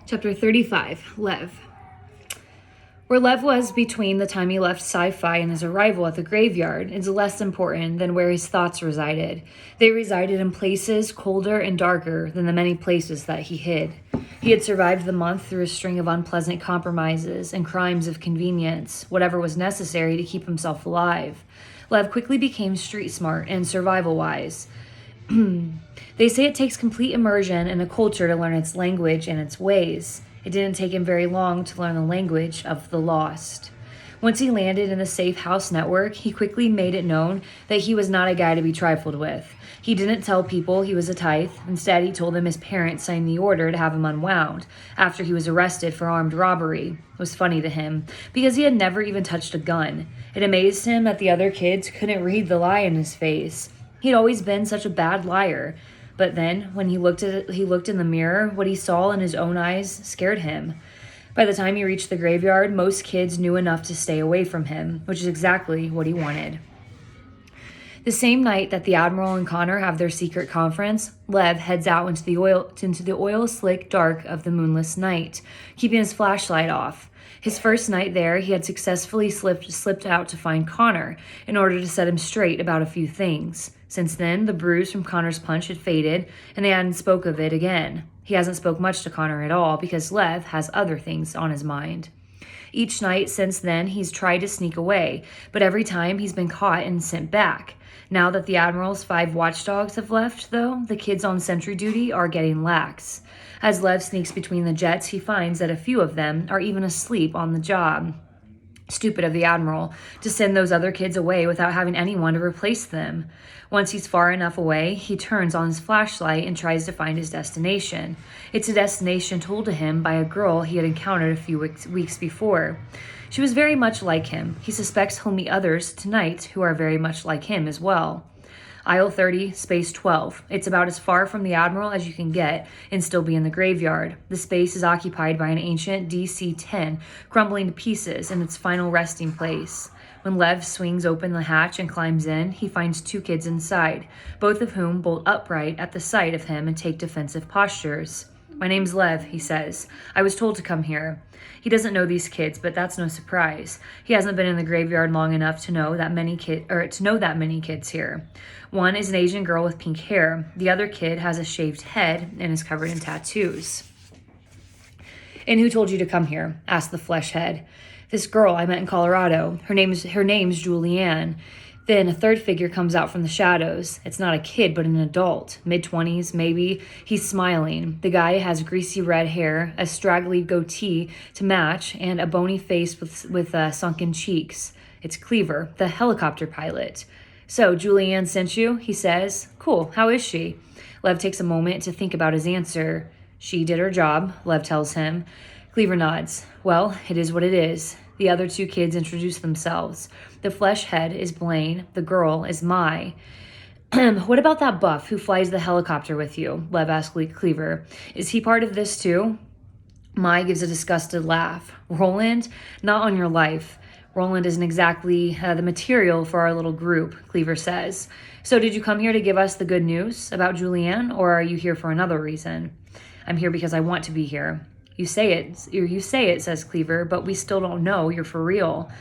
Chapter 35, Lev. Where Lev was between the time he left sci-fi and his arrival at the graveyard is less important than where his thoughts resided. They resided in places colder and darker than the many places that he hid. He had survived the month through a string of unpleasant compromises and crimes of convenience, whatever was necessary to keep himself alive. Lev quickly became street smart and survival-wise. They say it takes complete immersion in a culture to learn its language and its ways. It didn't take him very long to learn the language of the lost. Once he landed in the safe house network, he quickly made it known that he was not a guy to be trifled with. He didn't tell people he was a tithe. Instead, he told them his parents signed the order to have him unwound after he was arrested for armed robbery. It was funny to him, because he had never even touched a gun. It amazed him that the other kids couldn't read the lie in his face. He'd always been such a bad liar. But then, when he looked in the mirror, what he saw in his own eyes scared him. By the time he reached the graveyard, most kids knew enough to stay away from him, which is exactly what he wanted. The same night that the Admiral and Connor have their secret conference, Lev heads out into the oil-slick dark of the moonless night, keeping his flashlight off. His first night there, he had successfully slipped out to find Connor in order to set him straight about a few things. Since then, the bruise from Connor's punch had faded, and they hadn't spoke of it again. He hasn't spoke much to Connor at all because Lev has other things on his mind. Each night since then, he's tried to sneak away, but every time he's been caught and sent back. Now that the Admiral's 5 watchdogs have left, though, the kids on sentry duty are getting lax. As Lev sneaks between the jets, he finds that a few of them are even asleep on the job. Stupid of the Admiral to send those other kids away without having anyone to replace them. Once he's far enough away, he turns on his flashlight and tries to find his destination. It's a destination told to him by a girl he had encountered a few weeks before. She was very much like him. He suspects he'll meet others tonight who are very much like him as well. Aisle 30, space 12. It's about as far from the Admiral as you can get and still be in the graveyard. The space is occupied by an ancient DC-10, crumbling to pieces in its final resting place. When Lev swings open the hatch and climbs in, he finds 2 kids inside, both of whom bolt upright at the sight of him and take defensive postures. "My name's Lev," he says. "I was told to come here." He doesn't know these kids, but that's no surprise. He hasn't been in the graveyard long enough to know that many kids here. One is an Asian girl with pink hair. The other kid has a shaved head and is covered in tattoos. "And who told you to come here?" asked the flesh head. "This girl I met in Colorado. Her name's Julianne." Then a third figure comes out from the shadows. It's not a kid, but an adult, mid-20s maybe. He's smiling. The guy has greasy red hair, a straggly goatee to match, and a bony face with sunken cheeks. It's Cleaver, the helicopter pilot. "So, Julianne sent you?" he says. "Cool, how is she?" Lev takes a moment to think about his answer. "She did her job," Lev tells him. Cleaver nods. "Well, it is what it is." The other 2 kids introduce themselves. The flesh head is Blaine. The girl is Mai. "What about that buff who flies the helicopter with you?" Lev asks Cleaver. "Is he part of this too?" Mai gives a disgusted laugh. "Roland? Not on your life. Roland isn't exactly the material for our little group," Cleaver says. "So did you come here to give us the good news about Julianne, or are you here for another reason?" "I'm here because I want to be here." You say it, says Cleaver, "but we still don't know you're for real."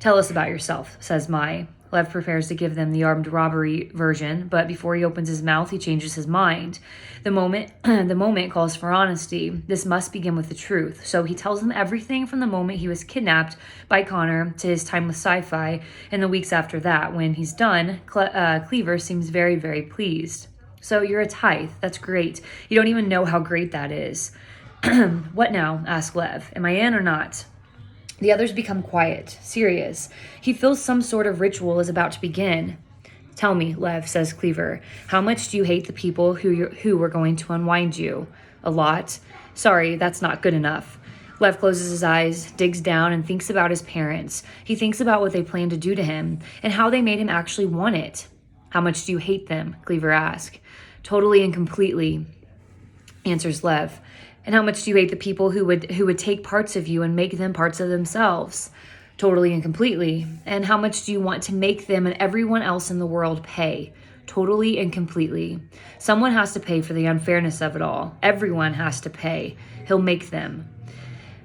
"Tell us about yourself," says Mai. Lev prepares to give them the armed robbery version, but before he opens his mouth, he changes his mind. The moment calls for honesty. This must begin with the truth. So he tells them everything from the moment he was kidnapped by Connor to his time with Sci-Fi and the weeks after that. When he's done, Cleaver seems very, very pleased. "So you're a tithe. That's great. You don't even know how great that is." "What now?" asks Lev. "Am I in or not?" The others become quiet, serious. He feels some sort of ritual is about to begin. "Tell me," Lev says Cleaver, "how much do you hate the people who were going to unwind you?" "A lot." "Sorry, that's not good enough." Lev closes his eyes, digs down, and thinks about his parents. He thinks about what they planned to do to him and how they made him actually want it. "How much do you hate them?" Cleaver asks. "Totally and completely," answers Lev. "And how much do you hate the people who would take parts of you and make them parts of themselves?" "Totally and completely." "And how much do you want to make them and everyone else in the world pay?" totally and completely. Someone has to pay for the unfairness of it all. Everyone has to pay. He'll make them.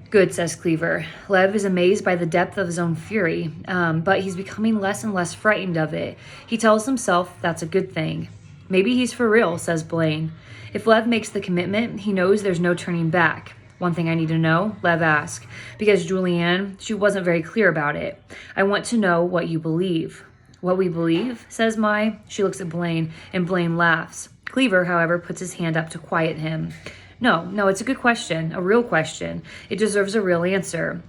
Good, says Cleaver. Lev is amazed by the depth of his own fury, but he's becoming less and less frightened of it. He tells himself that's a good thing. Maybe he's for real, says Blaine. If Lev makes the commitment, he knows there's no turning back. One thing I need to know, Lev asked, because Julianne, she wasn't very clear about it. I want to know what you believe. What we believe, says Mai. She looks at Blaine, and Blaine laughs. Cleaver, however, puts his hand up to quiet him. No, it's a good question, a real question. It deserves a real answer.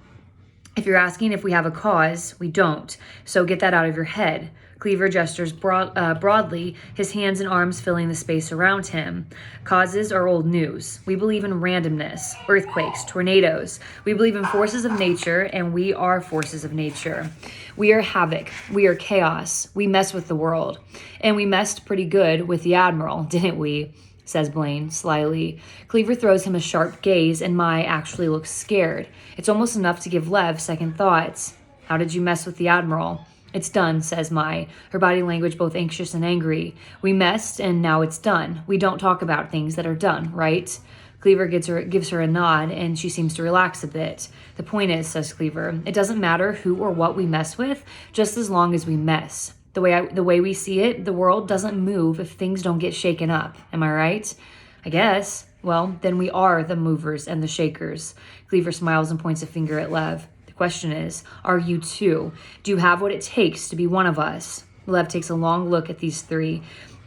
If you're asking if we have a cause, we don't. So get that out of your head. Cleaver gestures broadly, his hands and arms filling the space around him. Causes are old news. We believe in randomness, earthquakes, tornadoes. We believe in forces of nature, and we are forces of nature. We are havoc. We are chaos. We mess with the world. And we messed pretty good with the Admiral, didn't we? Says Blaine, slyly. Cleaver throws him a sharp gaze, and Mai actually looks scared. It's almost enough to give Lev second thoughts. How did you mess with the Admiral? It's done, says Mai, her body language both anxious and angry. We messed, and now it's done. We don't talk about things that are done, right? Cleaver gives her a nod, and she seems to relax a bit. The point is, says Cleaver, it doesn't matter who or what we mess with, just as long as we mess. The way we see it, the world doesn't move if things don't get shaken up. Am I right? I guess. Well, then we are the movers and the shakers. Cleaver smiles and points a finger at Lev. The question is, are you too? Do you have what it takes to be one of us? Lev takes a long look at these three.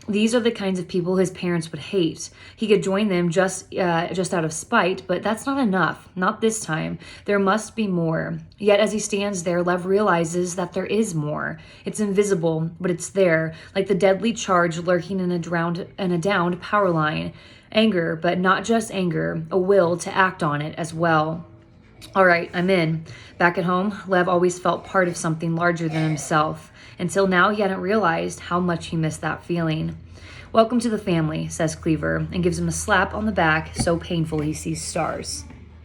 These are the kinds of people his parents would hate. He could join them just out of spite, but that's not enough. Not this time. There must be more. Yet as he stands there, Lev realizes that there is more. It's invisible, but it's there, like the deadly charge lurking in a downed power line. Anger, but not just anger, a will to act on it as well. All right, I'm in. Back at home, Lev always felt part of something larger than himself. Until now, he hadn't realized how much he missed that feeling. Welcome to the family, says Cleaver, and gives him a slap on the back so painful he sees stars.